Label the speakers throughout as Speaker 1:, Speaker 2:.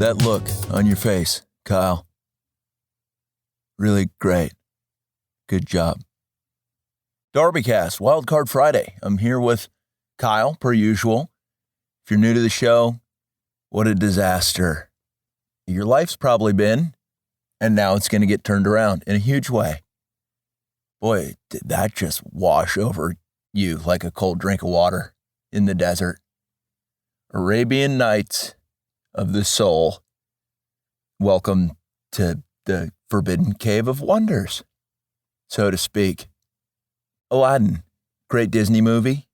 Speaker 1: That look on your face, Kyle. Really great. Good job. DarbyCast, WildCard Friday. I'm here with Kyle, per usual. If you're new to the show, what a disaster your life's probably been, and now it's going to get turned around in a huge way. Boy, did that just wash over you like a cold drink of water in the desert. Arabian Nights of the soul. Welcome to the Forbidden Cave of Wonders, so to speak. Aladdin, great Disney movie.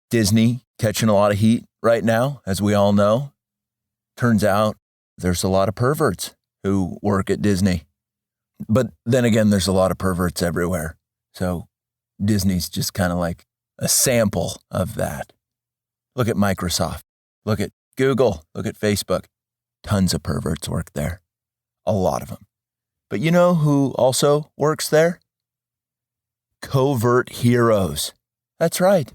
Speaker 1: Disney catching a lot of heat right now, as we all know. Turns out there's a lot of perverts who work at Disney. But then again, there's a lot of perverts everywhere. So Disney's just kind of like a sample of that. Look at Microsoft. Look at Google. Look at Facebook. Tons of perverts work there. A lot of them. But you know who also works there? Covert heroes. That's right.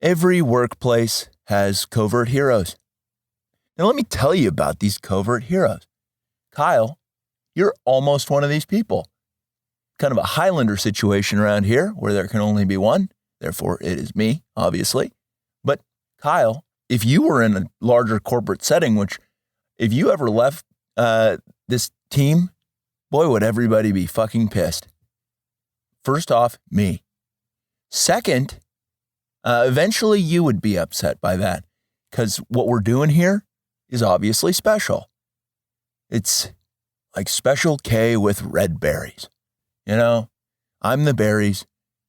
Speaker 1: Every workplace has covert heroes. Now let me tell you about these covert heroes. Kyle, you're almost one of these people. Kind of a Highlander situation around here where there can only be one. Therefore, it is me, obviously. But Kyle, if you were in a larger corporate setting, which if you ever left this team, boy, would everybody be fucking pissed. First off, me. Second, eventually you would be upset by that because what we're doing here is obviously special. It's like Special K with red berries. You know, I'm the berries.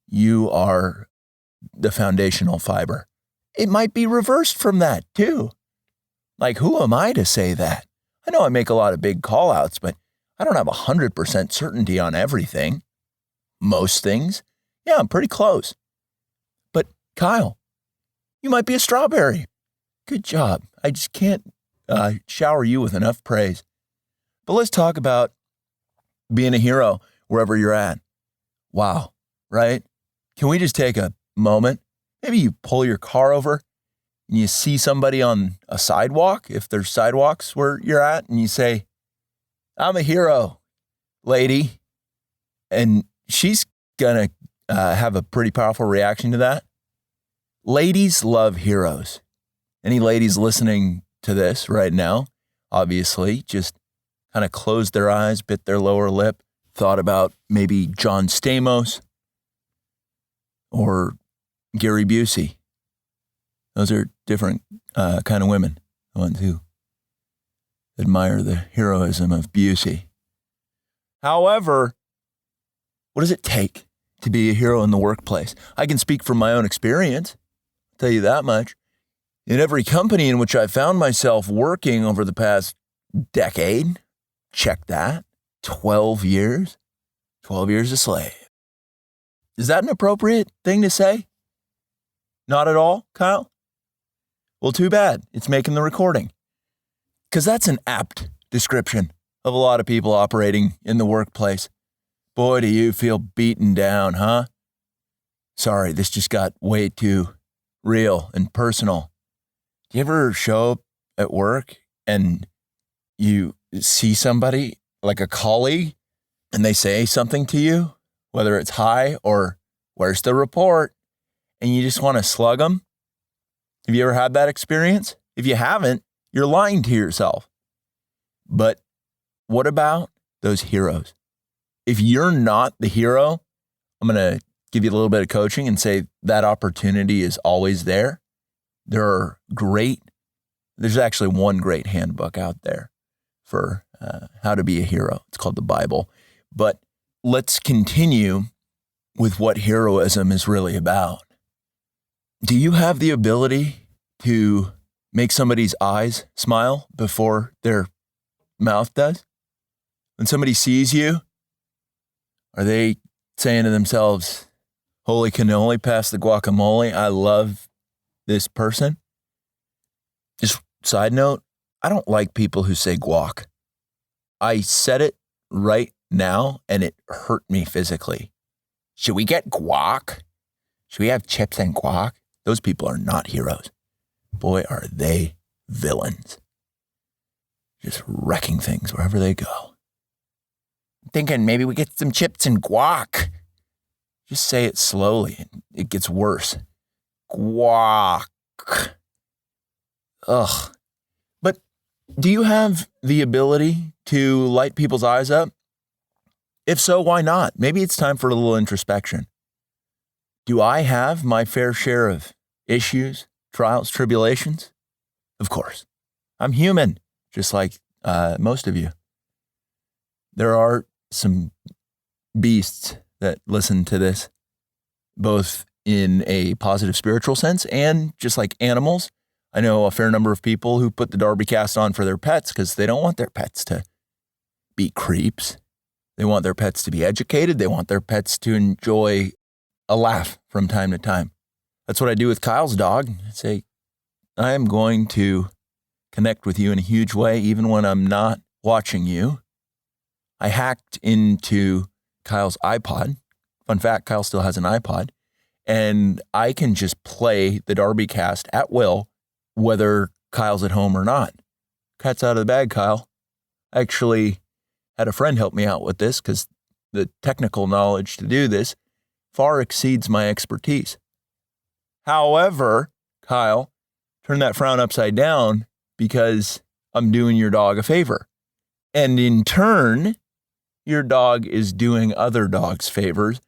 Speaker 1: You are the foundational fiber. It might be reversed from that too. Like, who am I to say that? I know I make a lot of big call outs, but I don't have 100% certainty on everything. Most things. Yeah, I'm pretty close. But Kyle, you might be a strawberry. Good job. I just can't shower you with enough praise. But let's talk about being a hero wherever you're at. Wow, right? Can we just take a moment? Maybe you pull your car over and you see somebody on a sidewalk, if there's sidewalks where you're at, and you say, I'm a hero, lady. And she's going to have a pretty powerful reaction to that. Ladies love heroes. Any ladies listening to this right now, obviously, just kind of closed their eyes, bit their lower lip, thought about maybe John Stamos or Gary Busey. Those are different kind of women, the ones who admire the heroism of Busey. However, what does it take to be a hero in the workplace? I can speak from my own experience. I'll tell you that much. In every company in which I found myself working over the past decade, check that, 12 years a slave. Is that an appropriate thing to say? Not at all, Kyle? Well, too bad. It's making the recording. Because that's an apt description of a lot of people operating in the workplace. Boy, do you feel beaten down, huh? Sorry, this just got way too real and personal. Do you ever show up at work and you see somebody, like a colleague, and they say something to you, whether it's hi or where's the report, and you just want to slug them? Have you ever had that experience? If you haven't, you're lying to yourself. But what about those heroes? If you're not the hero, I'm going to give you a little bit of coaching and say that opportunity is always there. There's actually one great handbook out there for how to be a hero. It's called the Bible. But let's continue with what heroism is really about. Do you have the ability to make somebody's eyes smile before their mouth does? When somebody sees you, are they saying to themselves, holy cannoli, pass the guacamole, I love this person? Just side note, I don't like people who say guac. I said it right now and it hurt me physically. Should we get guac? Should we have chips and guac? Those people are not heroes. Boy, are they villains. just wrecking things wherever they go. I'm thinking maybe we get some chips and guac. Just say it slowly. It gets worse. Guac. Ugh. But do you have the ability to light people's eyes up? If so, why not? Maybe it's time for a little introspection. Do I have my fair share of issues, trials, tribulations? Of course. I'm human, just like most of you. There are some beasts that listen to this, both in a positive spiritual sense and just like animals. I know a fair number of people who put the DarbyCast on for their pets because they don't want their pets to be creeps. They want their pets to be educated. They want their pets to enjoy a laugh from time to time. That's what I do with Kyle's dog. I say, I am going to connect with you in a huge way, even when I'm not watching you. I hacked into Kyle's iPod. Fun fact, Kyle still has an iPod. And I can just play the DarbyCast at will, whether Kyle's at home or not. Cat's out of the bag, Kyle. I actually had a friend help me out with this because the technical knowledge to do this far exceeds my expertise. However, Kyle, turn that frown upside down because I'm doing your dog a favor. And in turn, your dog is doing other dogs favors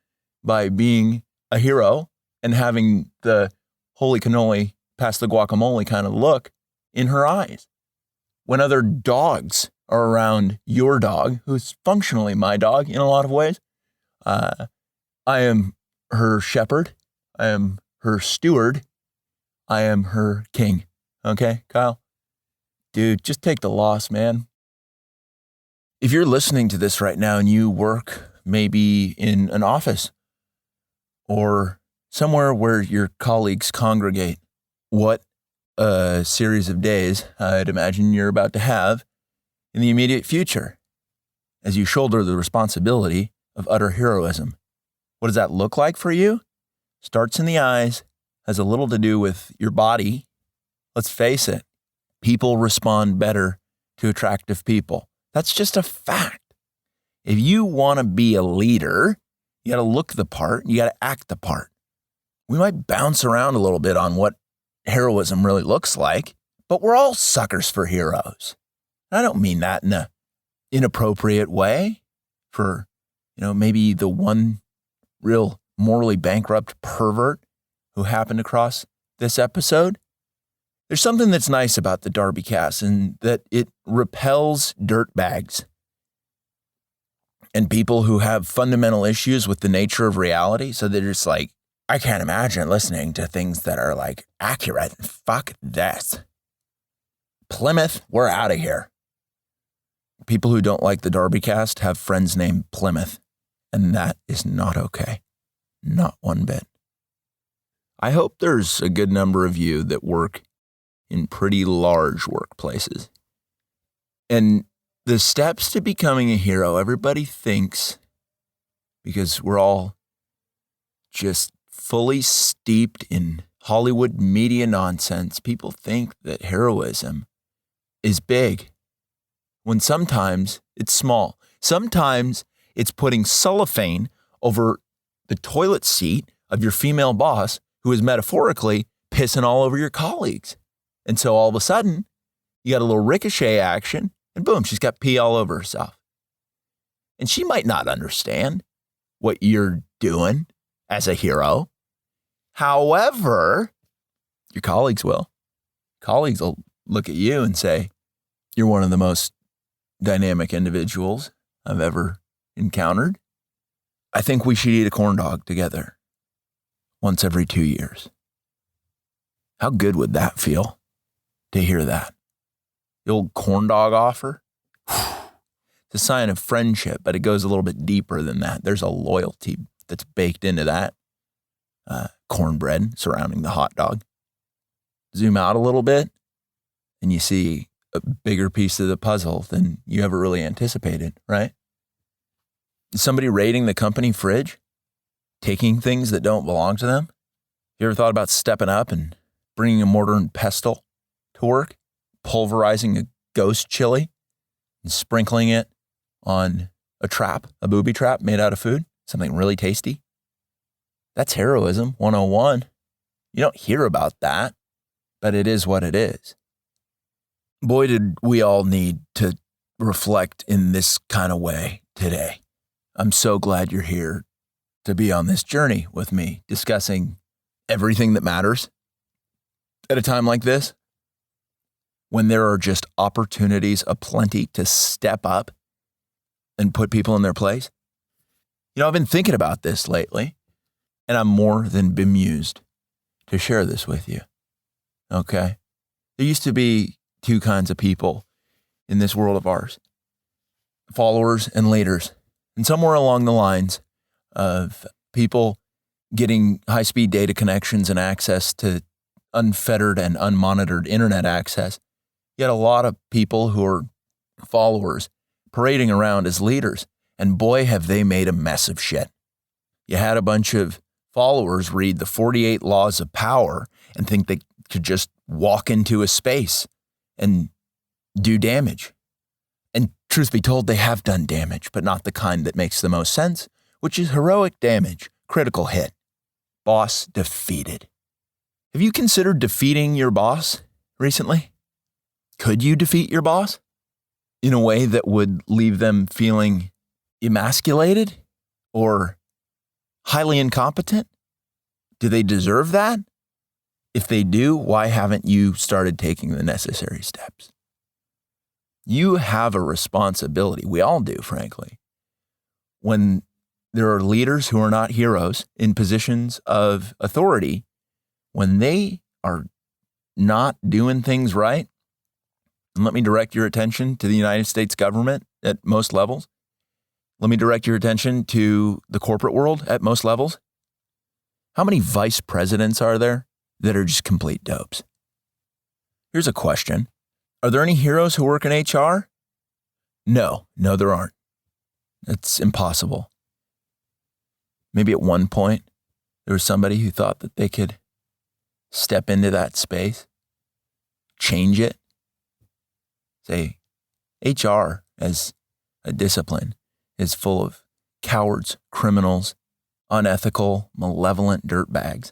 Speaker 1: by being a hero and having the holy cannoli, pass the guacamole kind of look in her eyes. When other dogs are around your dog, who's functionally my dog in a lot of ways, I am her shepherd. I am her steward. I am her king. Okay, Kyle? Dude, just take the loss, man. If you're listening to this right now and you work maybe in an office or somewhere where your colleagues congregate, what a series of days I'd imagine you're about to have in the immediate future as you shoulder the responsibility of utter heroism. What does that look like for you? Starts in the eyes, has a little to do with your body. Let's face it, people respond better to attractive people. That's just a fact. If you want to be a leader, you got to look the part, you got to act the part. We might bounce around a little bit on what heroism really looks like, but we're all suckers for heroes. I don't mean that in an inappropriate way for, maybe the one real morally bankrupt pervert who happened across this episode. There's something that's nice about the DarbyCast and that it repels dirtbags and people who have fundamental issues with the nature of reality. So they're just like, I can't imagine listening to things that are like accurate. Fuck this. Plymouth, we're out of here. People who don't like the DarbyCast have friends named Plymouth, and that is not okay. Not one bit. I hope there's a good number of you that work in pretty large workplaces. And the steps to becoming a hero, everybody thinks, because we're all just fully steeped in Hollywood media nonsense, people think that heroism is big, when sometimes it's small. Sometimes it's putting cellophane over the toilet seat of your female boss who is metaphorically pissing all over your colleagues. And so all of a sudden, you got a little ricochet action, and boom, she's got pee all over herself. And she might not understand what you're doing as a hero. However, your colleagues will. Colleagues will look at you and say, you're one of the most dynamic individuals I've ever encountered. I think we should eat a corn dog together once every 2 years. How good would that feel to hear that? The old corn dog offer? It's a sign of friendship, but it goes a little bit deeper than that. There's a loyalty that's baked into that cornbread surrounding the hot dog. Zoom out a little bit, and you see a bigger piece of the puzzle than you ever really anticipated, right? Is somebody raiding the company fridge? Taking things that don't belong to them? You ever thought about stepping up and bringing a mortar and pestle to work? Pulverizing a ghost chili? and sprinkling it on a booby trap made out of food, something really tasty. That's heroism 101. You don't hear about that, but it is what it is. Boy, did we all need to reflect in this kind of way today. I'm so glad you're here to be on this journey with me, discussing everything that matters at a time like this, when there are just opportunities aplenty to step up and put people in their place. I've been thinking about this lately, and I'm more than bemused to share this with you. Okay? There used to be two kinds of people in this world of ours: followers and leaders. And somewhere along the lines of people getting high-speed data connections and access to unfettered and unmonitored internet access, you had a lot of people who are followers parading around as leaders. And boy, have they made a mess of shit. You had a bunch of followers read the 48 laws of power and think they could just walk into a space and do damage. And truth be told, they have done damage, but not the kind that makes the most sense, which is heroic damage, critical hit, boss defeated. Have you considered defeating your boss recently? Could you defeat your boss in a way that would leave them feeling emasculated or highly incompetent? Do they deserve that? If they do, why haven't you started taking the necessary steps? You have a responsibility. We all do, frankly. When there are leaders who are not heroes in positions of authority, when they are not doing things right, and let me direct your attention to the United States government at most levels. Let me direct your attention to the corporate world at most levels. How many vice presidents are there that are just complete dopes? Here's a question. Are there any heroes who work in HR? No, there aren't. It's impossible. Maybe at one point, there was somebody who thought that they could step into that space, change it, say, HR as a discipline is full of cowards, criminals, unethical, malevolent dirtbags,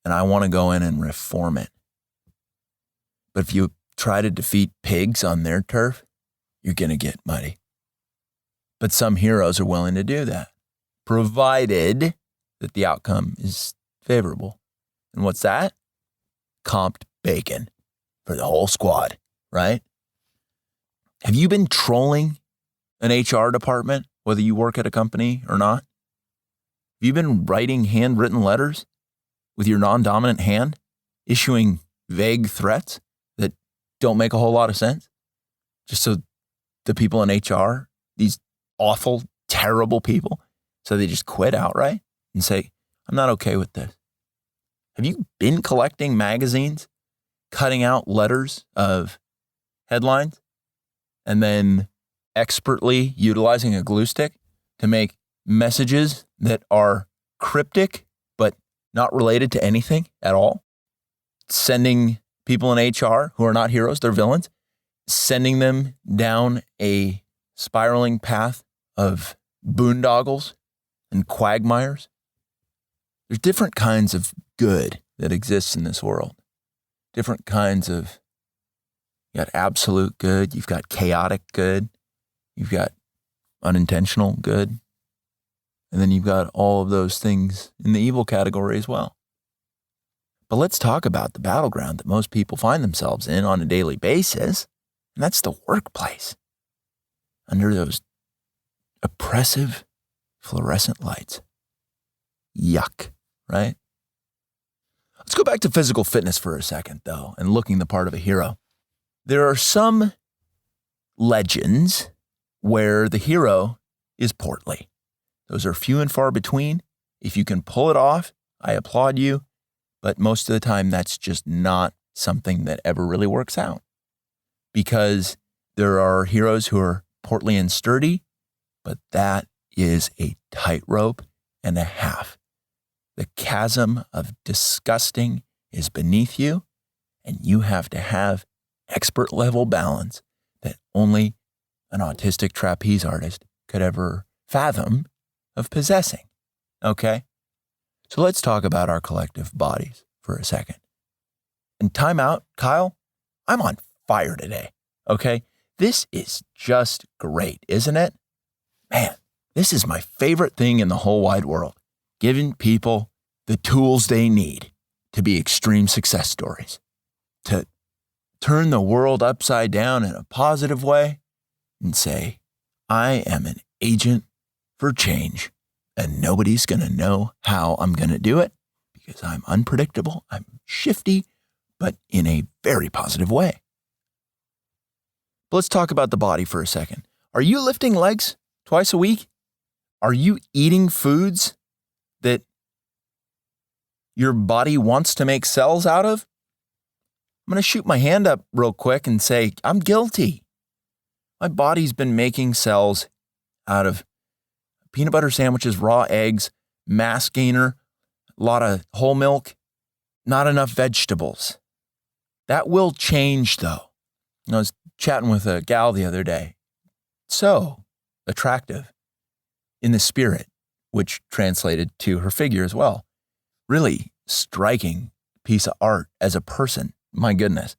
Speaker 1: and I want to go in and reform it. But if you try to defeat pigs on their turf, you're going to get muddy. But some heroes are willing to do that, provided that the outcome is favorable. And what's that? Comped bacon for the whole squad, right? Have you been trolling an HR department, whether you work at a company or not? Have you been writing handwritten letters with your non-dominant hand, issuing vague threats that don't make a whole lot of sense? Just so the people in HR, these awful, terrible people, so they just quit outright and say, I'm not okay with this. Have you been collecting magazines, cutting out letters of headlines, and then expertly utilizing a glue stick to make messages that are cryptic but not related to anything at all? Sending people in HR who are not heroes, they're villains, sending them down a spiraling path of boondoggles and quagmires. There's different kinds of good that exists in this world. Different kinds of, you got absolute good, you've got chaotic good, you've got unintentional good, and then you've got all of those things in the evil category as well. But let's talk about the battleground that most people find themselves in on a daily basis, and that's the workplace. Under those oppressive fluorescent lights. Yuck, right? Let's go back to physical fitness for a second, though, and looking the part of a hero. There are some legends where the hero is portly. Those are few and far between. If you can pull it off, I applaud you. But most of the time, that's just not something that ever really works out. Because there are heroes who are portly and sturdy, but that is a tightrope and a half. The chasm of disgusting is beneath you, and you have to have expert level balance that only an autistic trapeze artist could ever fathom of possessing. Okay? So let's talk about our collective bodies for a second. And time out, Kyle, I'm on fire today. Okay? This is just great, isn't it? Man, this is my favorite thing in the whole wide world. Giving people the tools they need to be extreme success stories. To turn the world upside down in a positive way and say, I am an agent for change and nobody's going to know how I'm going to do it because I'm unpredictable, I'm shifty, but in a very positive way. But let's talk about the body for a second. Are you lifting legs twice a week? Are you eating foods that your body wants to make cells out of? I'm going to shoot my hand up real quick and say, I'm guilty. My body's been making cells out of peanut butter sandwiches, raw eggs, mass gainer, a lot of whole milk, not enough vegetables. That will change though. I was chatting with a gal the other day. So attractive in the spirit, which translated to her figure as well. Really striking piece of art as a person. My goodness.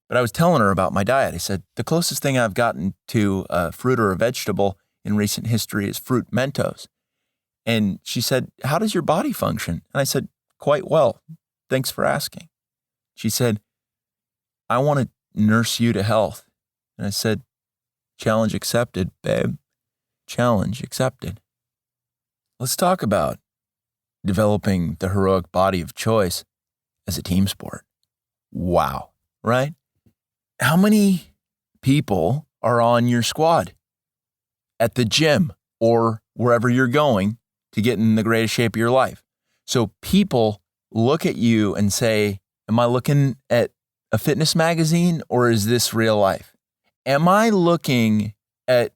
Speaker 1: But I was telling her about my diet. I said, the closest thing I've gotten to a fruit or a vegetable in recent history is fruit Mentos. And she said, how does your body function? And I said, quite well. Thanks for asking. She said, I want to nurse you to health. And I said, challenge accepted, babe. Challenge accepted. Let's talk about developing the heroic body of choice as a team sport. Wow, right? How many people are on your squad at the gym or wherever you're going to get in the greatest shape of your life? So people look at you and say, am I looking at a fitness magazine or is this real life? Am I looking at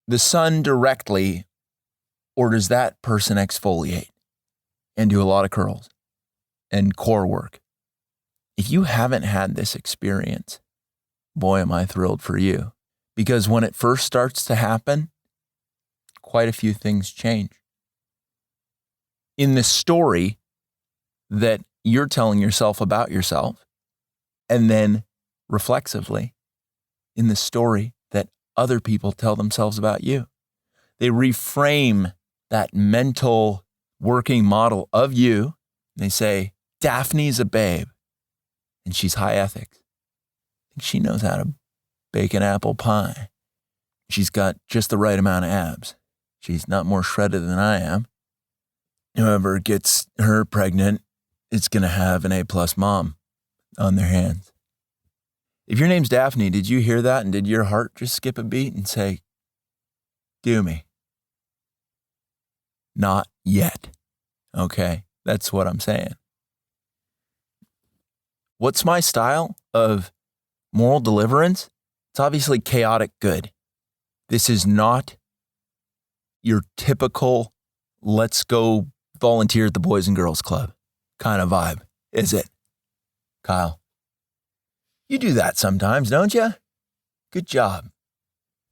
Speaker 1: the sun directly or does that person exfoliate and do a lot of curls and core work? If you haven't had this experience, boy, am I thrilled for you. Because when it first starts to happen, quite a few things change. In the story that you're telling yourself about yourself, and then reflexively, in the story that other people tell themselves about you. They reframe that mental working model of you. They say, Daphne's a babe, and she's high ethics. I think she knows how to bake an apple pie. She's got just the right amount of abs. She's not more shredded than I am. Whoever gets her pregnant is going to have an A+ mom on their hands. If your name's Daphne, did you hear that and did your heart just skip a beat and say, do me? Not yet. Okay, that's what I'm saying. What's my style of moral deliverance? It's obviously chaotic good. This is not your typical let's go volunteer at the Boys and Girls Club kind of vibe, is it, Kyle? You do that sometimes, don't you? Good job.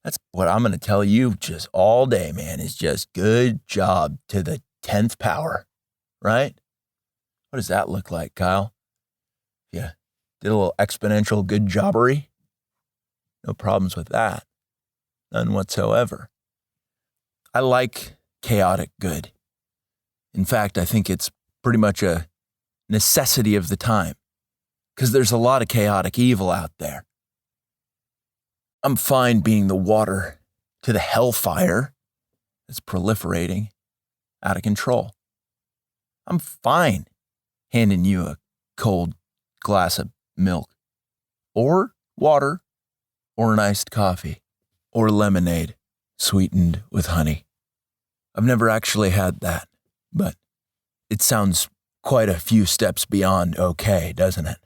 Speaker 1: That's what I'm going to tell you just all day, man, is just good job to the 10th power, right? What does that look like, Kyle? Yeah, did a little exponential good jobbery. No problems with that. None whatsoever. I like chaotic good. In fact, I think it's pretty much a necessity of the time because there's a lot of chaotic evil out there. I'm fine being the water to the hellfire that's proliferating out of control. I'm fine handing you a cold glass of milk or water or an iced coffee or lemonade sweetened with honey. I've never actually had that, but it sounds quite a few steps beyond okay, doesn't it?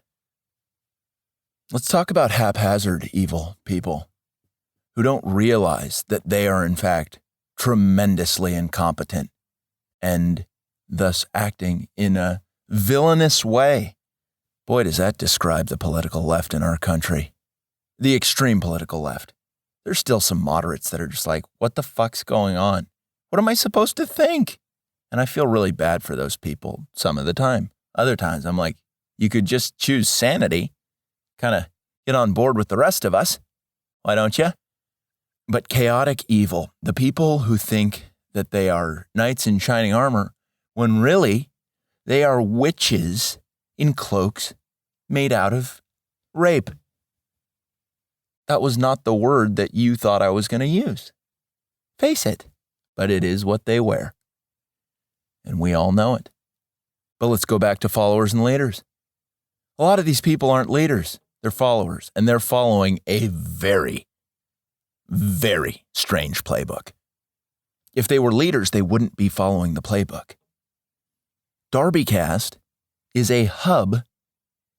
Speaker 1: Let's talk about haphazard evil people who don't realize that they are in fact tremendously incompetent and thus acting in a villainous way. Boy, does that describe the political left in our country. The extreme political left. there's still some moderates that are just like, what the fuck's going on? What am I supposed to think? And I feel really bad for those people some of the time. Other times I'm like, you could just choose sanity, kind of get on board with the rest of us. Why don't you? But chaotic evil, the people who think that they are knights in shining armor, when really they are witches in cloaks made out of rape. That was not the word that you thought I was going to use. Face it, but it is what they wear. And we all know it. But let's go back to followers and leaders. A lot of these people aren't leaders. They're followers, and they're following a very, very strange playbook. If they were leaders, they wouldn't be following the playbook. DarbyCast is a hub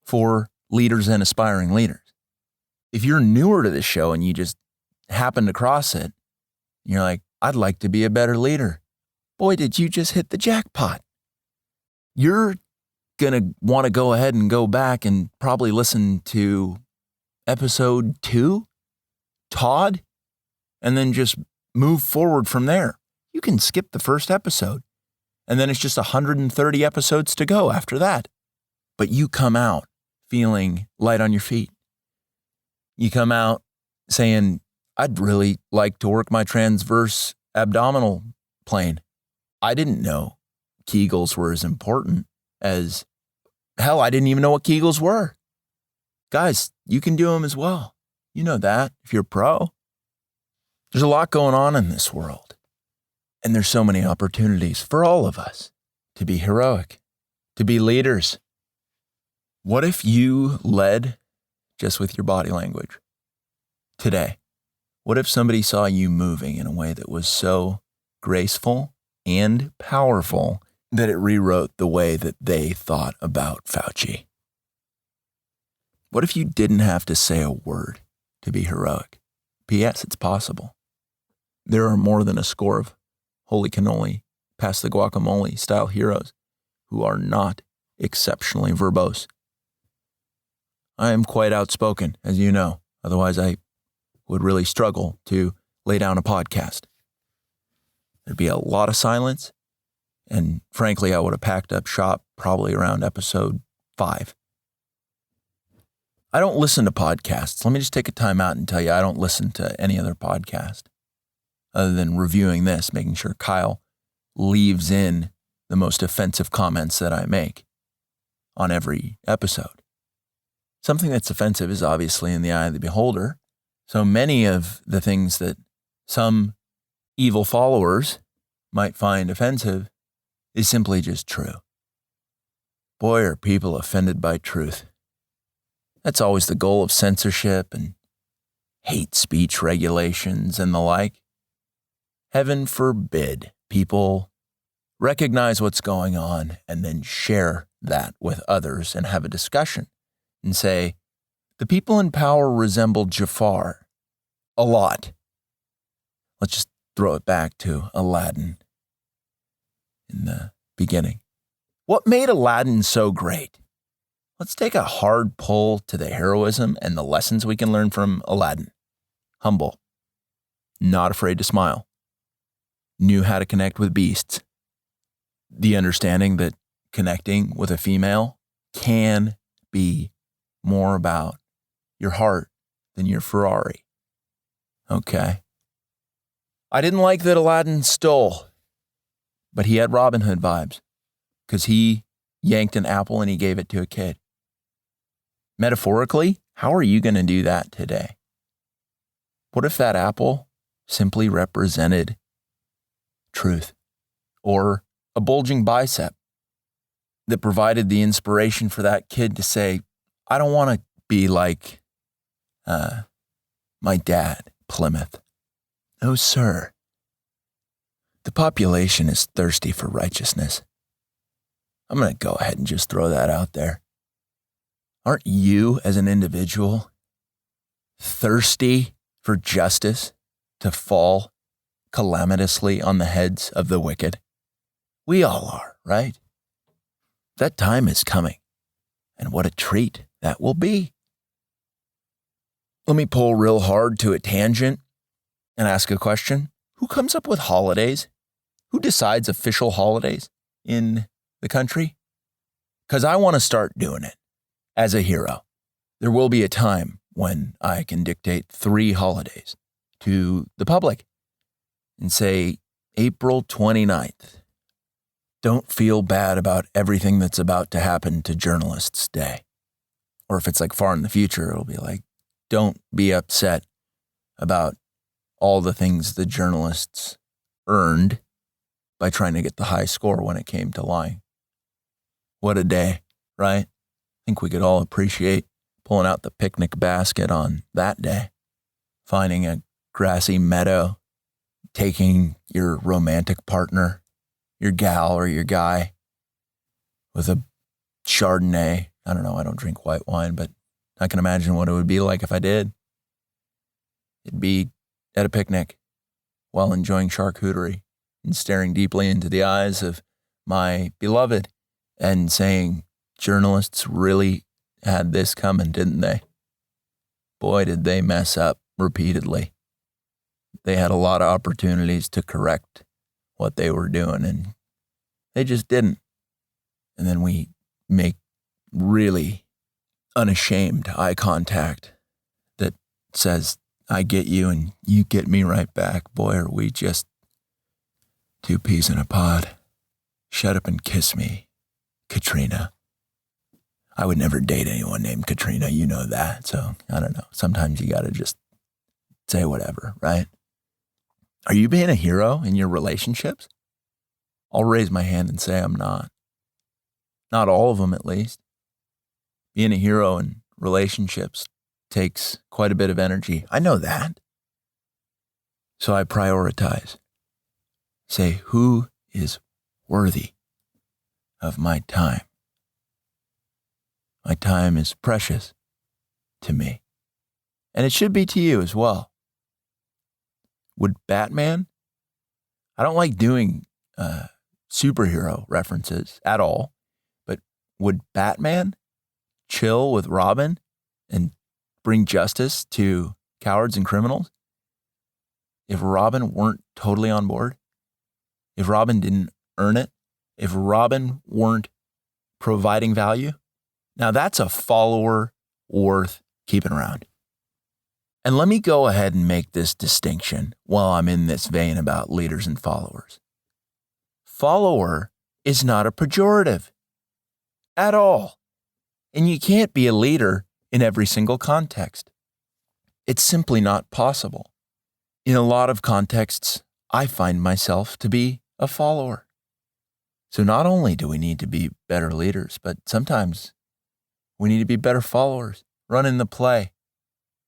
Speaker 1: for leaders and aspiring leaders. If you're newer to this show and you just happened across it, you're like, I'd like to be a better leader. Boy, did you just hit the jackpot. You're going to want to go ahead and go back and probably listen to episode 2, Todd, and then just move forward from there. You can skip the first episode, and then it's just 130 episodes to go after that. But you come out feeling light on your feet. You come out saying, I'd really like to work my transverse abdominal plane. I didn't know Kegels were as important as, hell, I didn't even know what Kegels were. Guys, you can do them as well. You know that if you're pro. There's a lot going on in this world. And there's so many opportunities for all of us to be heroic, to be leaders. What if you led just with your body language today? What if somebody saw you moving in a way that was so graceful and powerful that it rewrote the way that they thought about Fauci? What if you didn't have to say a word to be heroic? P.S. It's possible. There are more than a score of holy cannoli, pass the guacamole style heroes who are not exceptionally verbose. I am quite outspoken, as you know. Otherwise, I would really struggle to lay down a podcast. There'd be a lot of silence, and frankly, I would have packed up shop probably around episode 5. I don't listen to podcasts. Let me just take a time out and tell you I don't listen to any other podcast other than reviewing this, making sure Kyle leaves in the most offensive comments that I make on every episode. Something that's offensive is obviously in the eye of the beholder. So many of the things that some evil followers might find offensive is simply just true. Boy, are people offended by truth. That's always the goal of censorship and hate speech regulations and the like. Heaven forbid people recognize what's going on and then share that with others and have a discussion and say, the people in power resemble Jafar a lot. Let's just throw it back to Aladdin in the beginning. What made Aladdin so great? Let's take a hard pull to the heroism and the lessons we can learn from Aladdin. Humble, not afraid to smile, knew how to connect with beasts. The understanding that connecting with a female can be more about your heart than your Ferrari. Okay. I didn't like that Aladdin stole, but he had Robin Hood vibes because he yanked an apple and he gave it to a kid. Metaphorically, how are you going to do that today? What if that apple simply represented truth or a bulging bicep that provided the inspiration for that kid to say, I don't want to be like my dad, Plymouth. No, sir. The population is thirsty for righteousness. I'm going to go ahead and just throw that out there. Aren't you, as an individual, thirsty for justice to fall calamitously on the heads of the wicked? We all are, right? That time is coming, and what a treat that will be. Let me pull real hard to a tangent and ask a question. Who comes up with holidays? Who decides official holidays in the country? Because I want to start doing it as a hero. There will be a time when I can dictate 3 holidays to the public and say, April 29th. Don't feel bad about everything that's about to happen to Journalists' Day. Or if it's like far in the future, it'll be like, don't be upset about all the things the journalists earned by trying to get the high score when it came to lying. What a day, right? I think we could all appreciate pulling out the picnic basket on that day, finding a grassy meadow, taking your romantic partner, your gal or your guy, with a Chardonnay. I don't know, I don't drink white wine, but I can imagine what it would be like if I did. It'd be at a picnic while enjoying charcuterie and staring deeply into the eyes of my beloved and saying, journalists really had this coming, didn't they? Boy, did they mess up repeatedly. They had a lot of opportunities to correct what they were doing, and they just didn't. And then we make really unashamed eye contact that says, I get you and you get me right back. Boy, are we just 2 peas in a pod. Shut up and kiss me, Katrina. I would never date anyone named Katrina, you know that. So, I don't know. Sometimes you got to just say whatever, right? Are you being a hero in your relationships? I'll raise my hand and say I'm not. Not all of them, at least. Being a hero in relationships takes quite a bit of energy. I know that. So I prioritize. Say, who is worthy of my time? My time is precious to me. And it should be to you as well. Would Batman? I don't like doing superhero references at all, but would Batman chill with Robin and bring justice to cowards and criminals if Robin weren't totally on board? If Robin didn't earn it? If Robin weren't providing value? Now that's a follower worth keeping around. And let me go ahead and make this distinction while I'm in this vein about leaders and followers. Follower is not a pejorative at all. And you can't be a leader in every single context. It's simply not possible. In a lot of contexts, I find myself to be a follower. So not only do we need to be better leaders, but sometimes we need to be better followers, running the play.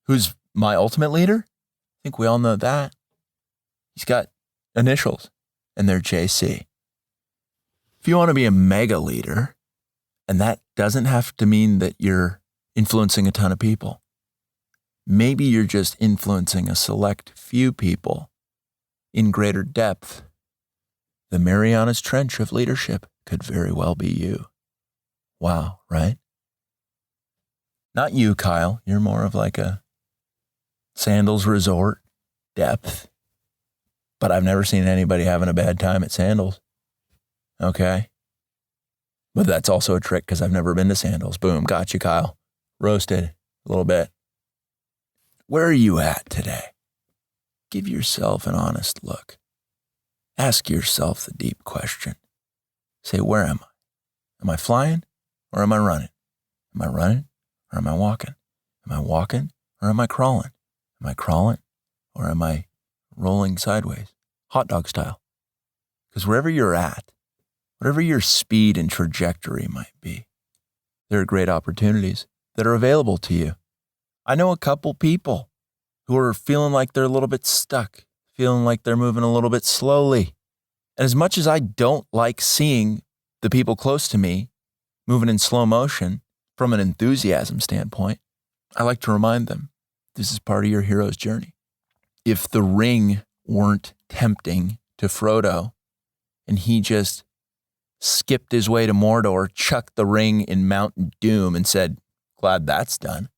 Speaker 1: Who's my ultimate leader? I think we all know that. He's got initials, and they're JC. If you want to be a mega leader, and that doesn't have to mean that you're influencing a ton of people. Maybe you're just influencing a select few people in greater depth. The Marianas Trench of leadership could very well be you. Wow, right? Not you, Kyle. You're more of like a Sandals resort depth. But I've never seen anybody having a bad time at Sandals. Okay? But that's also a trick because I've never been to Sandals. Boom, got you, Kyle. Roasted a little bit. Where are you at today? Give yourself an honest look. Ask yourself the deep question. Say, where am I? Am I flying or am I running? Am I running or am I walking? Am I walking or am I crawling? Am I crawling or am I rolling sideways? Hot dog style. Because wherever you're at, whatever your speed and trajectory might be, there are great opportunities that are available to you. I know a couple people who are feeling like they're a little bit stuck, feeling like they're moving a little bit slowly. And as much as I don't like seeing the people close to me moving in slow motion from an enthusiasm standpoint, I like to remind them, this is part of your hero's journey. If the ring weren't tempting to Frodo and he just skipped his way to Mordor, chucked the ring in Mount Doom and said, glad that's done.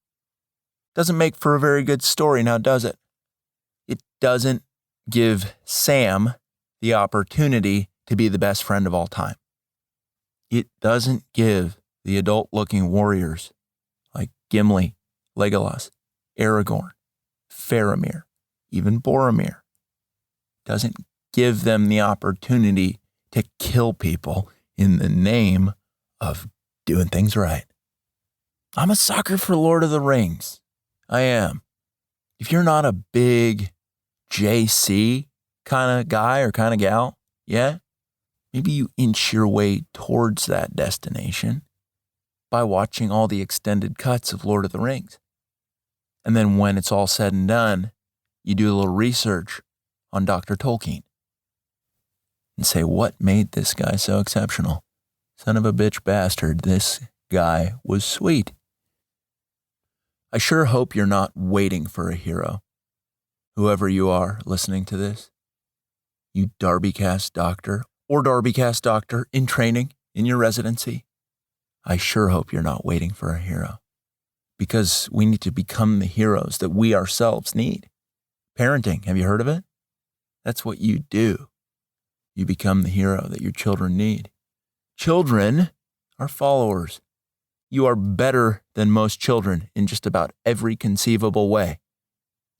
Speaker 1: Doesn't make for a very good story now, does it? It doesn't give Sam the opportunity to be the best friend of all time. It doesn't give the adult-looking warriors like Gimli, Legolas, Aragorn, Faramir, even Boromir. Doesn't give them the opportunity to kill people in the name of doing things right. I'm a sucker for Lord of the Rings. I am. If you're not a big JC kind of guy or kind of gal yet, maybe you inch your way towards that destination by watching all the extended cuts of Lord of the Rings. And then when it's all said and done, you do a little research on Dr. Tolkien and say, what made this guy so exceptional? Son of a bitch bastard, this guy was sweet. I sure hope you're not waiting for a hero. Whoever you are listening to this, you DarbyCast doctor or DarbyCast doctor in training in your residency, I sure hope you're not waiting for a hero, because we need to become the heroes that we ourselves need. Parenting, have you heard of it? That's what you do. You become the hero that your children need. Children are followers. You are better than most children in just about every conceivable way.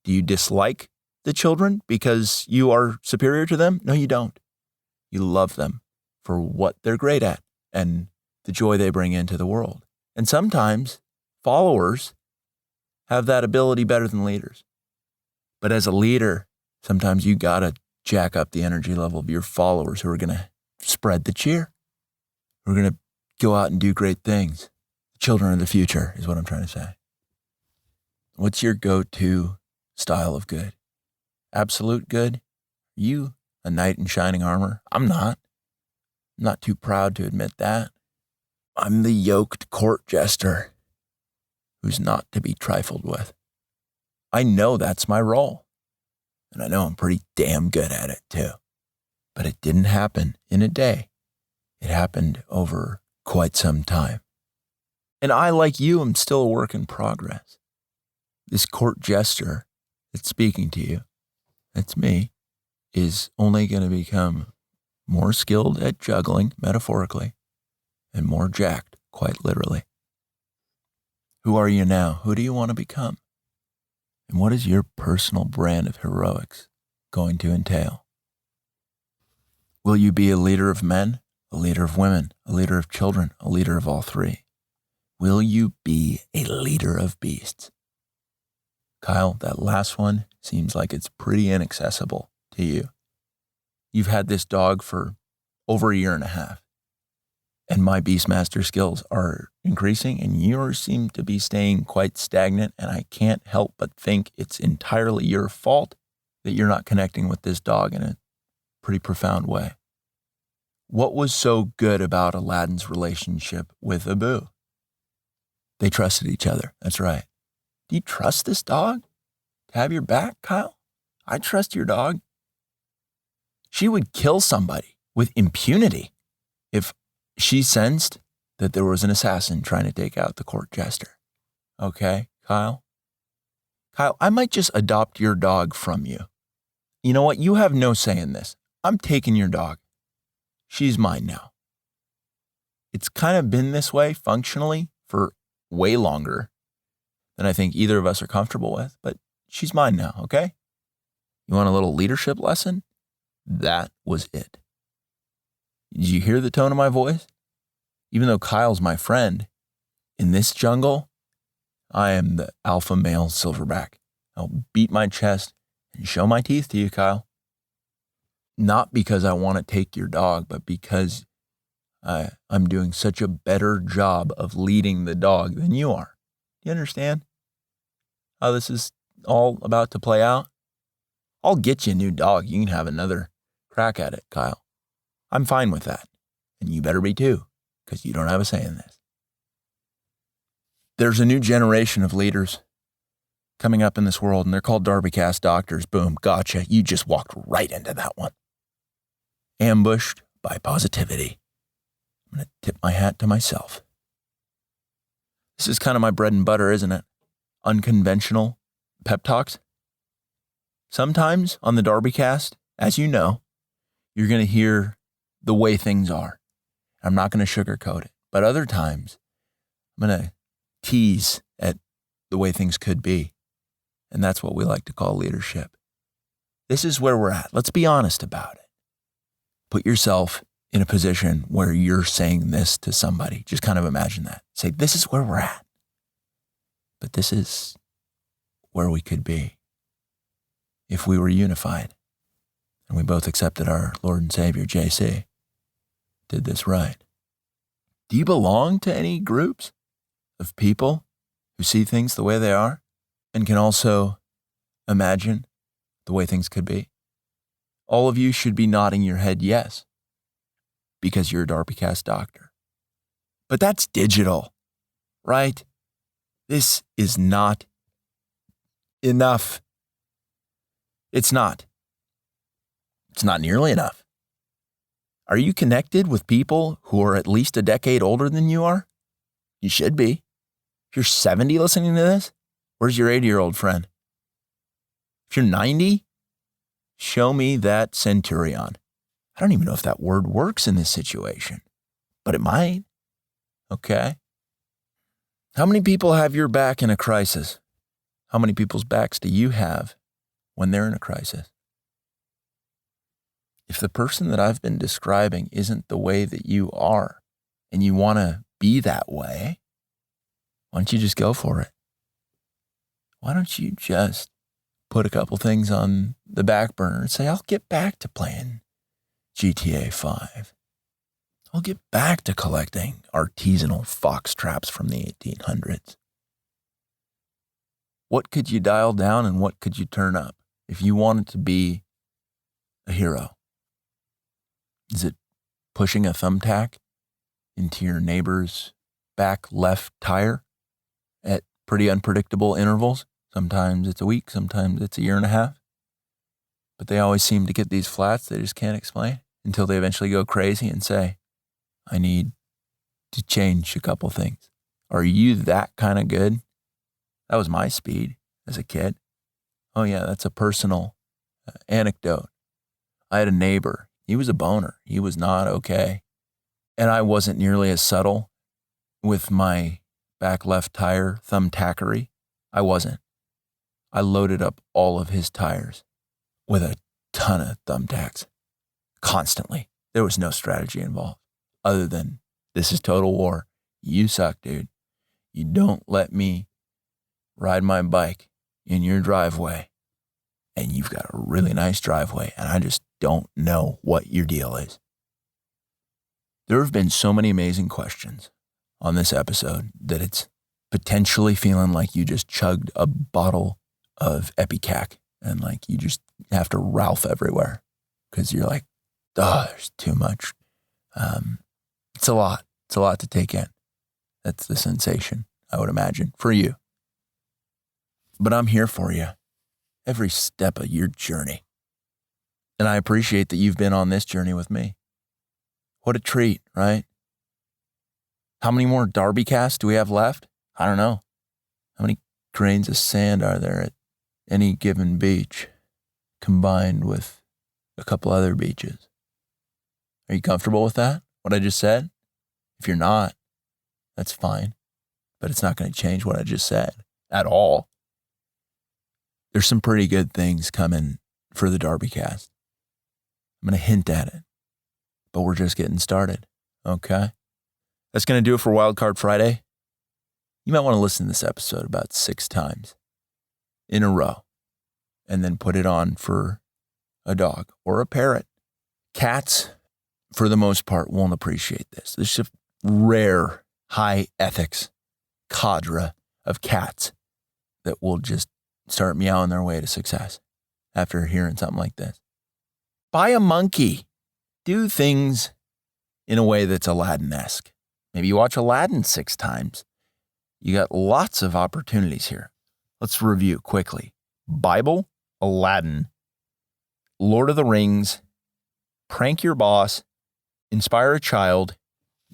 Speaker 1: Do you dislike the children because you are superior to them? No, you don't. You love them for what they're great at and the joy they bring into the world. And sometimes followers have that ability better than leaders. But as a leader, sometimes you gotta jack up the energy level of your followers who are gonna spread the cheer, who are gonna go out and do great things. The children of the future is what I'm trying to say. What's your go-to style of good? Absolute good? Are you a knight in shining armor? I'm not. I'm not too proud to admit that. I'm the yoked court jester who's not to be trifled with. I know that's my role, and I know I'm pretty damn good at it too. But it didn't happen in a day. It happened over quite some time. And I, like you, am still a work in progress. This court jester that's speaking to you, that's me, is only going to become more skilled at juggling, metaphorically, and more jacked, quite literally. Who are you now? Who do you want to become? And what is your personal brand of heroics going to entail? Will you be a leader of men, a leader of women, a leader of children, a leader of all three? Will you be a leader of beasts? Kyle, that last one seems like it's pretty inaccessible to you. You've had this dog for over a year and a half, and my Beastmaster skills are increasing, and yours seem to be staying quite stagnant, and I can't help but think it's entirely your fault that you're not connecting with this dog in a pretty profound way. What was so good about Aladdin's relationship with Abu? They trusted each other. That's right. Do you trust this dog to have your back, Kyle? I trust your dog. She would kill somebody with impunity if she sensed that there was an assassin trying to take out the court jester. Okay, Kyle? Kyle, I might just adopt your dog from you. You know what? You have no say in this. I'm taking your dog. She's mine now. It's kind of been this way functionally for way longer than I think either of us are comfortable with, but she's mine now, okay? You want a little leadership lesson? That was it. Did you hear the tone of my voice? Even though Kyle's my friend, in this jungle, I am the alpha male silverback. I'll beat my chest and show my teeth to you, Kyle. Not because I want to take your dog, but because I'm doing such a better job of leading the dog than you are. Do you understand how this is all about to play out? I'll get you a new dog. You can have another crack at it, Kyle. I'm fine with that. And you better be too, because you don't have a say in this. There's a new generation of leaders coming up in this world, and they're called DarbyCast doctors. Boom, gotcha. You just walked right into that one. Ambushed by positivity. I'm going to tip my hat to myself. This is kind of my bread and butter, isn't it? Unconventional pep talks. Sometimes on the DarbyCast, as you know, you're going to hear the way things are. I'm not going to sugarcoat it. But other times, I'm going to tease at the way things could be. And that's what we like to call leadership. This is where we're at. Let's be honest about it. Put yourself in a position where you're saying this to somebody. Just kind of imagine that. Say, this is where we're at. But this is where we could be if we were unified and we both accepted our Lord and Savior, JC, did this right. Do you belong to any groups of people who see things the way they are and can also imagine the way things could be? All of you should be nodding your head yes, because you're a DarbyCast doctor. But that's digital, right? This is not enough. It's not. It's not nearly enough. Are you connected with people who are at least a decade older than you are? You should be. If you're 70 listening to this, where's your 80-year-old friend? If you're 90, show me that centurion. I don't even know if that word works in this situation, but it might. Okay. How many people have your back in a crisis? How many people's backs do you have when they're in a crisis? If the person that I've been describing isn't the way that you are, and you want to be that way, why don't you just go for it? Why don't you just put a couple things on the back burner and say, I'll get back to playing GTA 5. I'll get back to collecting artisanal fox traps from the 1800s. What could you dial down and what could you turn up if you wanted to be a hero? Is it pushing a thumbtack into your neighbor's back left tire at pretty unpredictable intervals? Sometimes it's a week, sometimes it's a year and a half. But they always seem to get these flats they just can't explain until they eventually go crazy and say, I need to change a couple things. Are you that kind of good? That was my speed as a kid. Oh yeah, that's a personal anecdote. I had a neighbor. He was a boner. He was not okay. And I wasn't nearly as subtle with my back left tire thumbtackery. I wasn't. I loaded up all of his tires with a ton of thumbtacks constantly. There was no strategy involved other than, this is total war. You suck, dude. You don't let me ride my bike in your driveway, and you've got a really nice driveway, and I just don't know what your deal is. There have been so many amazing questions on this episode that it's potentially feeling like you just chugged a bottle of Epicac and like you just have to Ralph everywhere because you're like, oh, there's too much. It's a lot. It's a lot to take in. That's the sensation, I would imagine, for you. But I'm here for you every step of your journey. And I appreciate that you've been on this journey with me. What a treat, right? How many more DarbyCasts do we have left? I don't know. How many grains of sand are there at any given beach combined with a couple other beaches? Are you comfortable with that? What I just said? If you're not, that's fine. But it's not going to change what I just said at all. There's some pretty good things coming for the DarbyCast. I'm going to hint at it, but we're just getting started, okay? That's going to do it for WildCard Friday. You might want to listen to this episode about 6 times in a row and then put it on for a dog or a parrot. Cats, for the most part, won't appreciate this. There's a rare, high ethics cadre of cats that will just start meowing their way to success after hearing something like this. Buy a monkey. Do things in a way that's Aladdin-esque. Maybe you watch Aladdin 6 times. You got lots of opportunities here. Let's review quickly. Bible, Aladdin, Lord of the Rings, Prank Your Boss, Inspire a Child,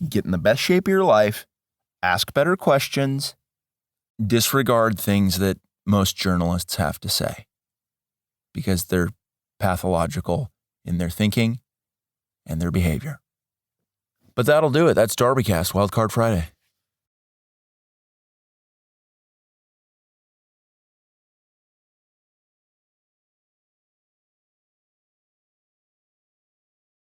Speaker 1: Get in the Best Shape of Your Life, Ask Better Questions, Disregard Things that most journalists have to say. because they're pathological in their thinking and their behavior. But that'll do it. That's DarbyCast, WildCard Friday.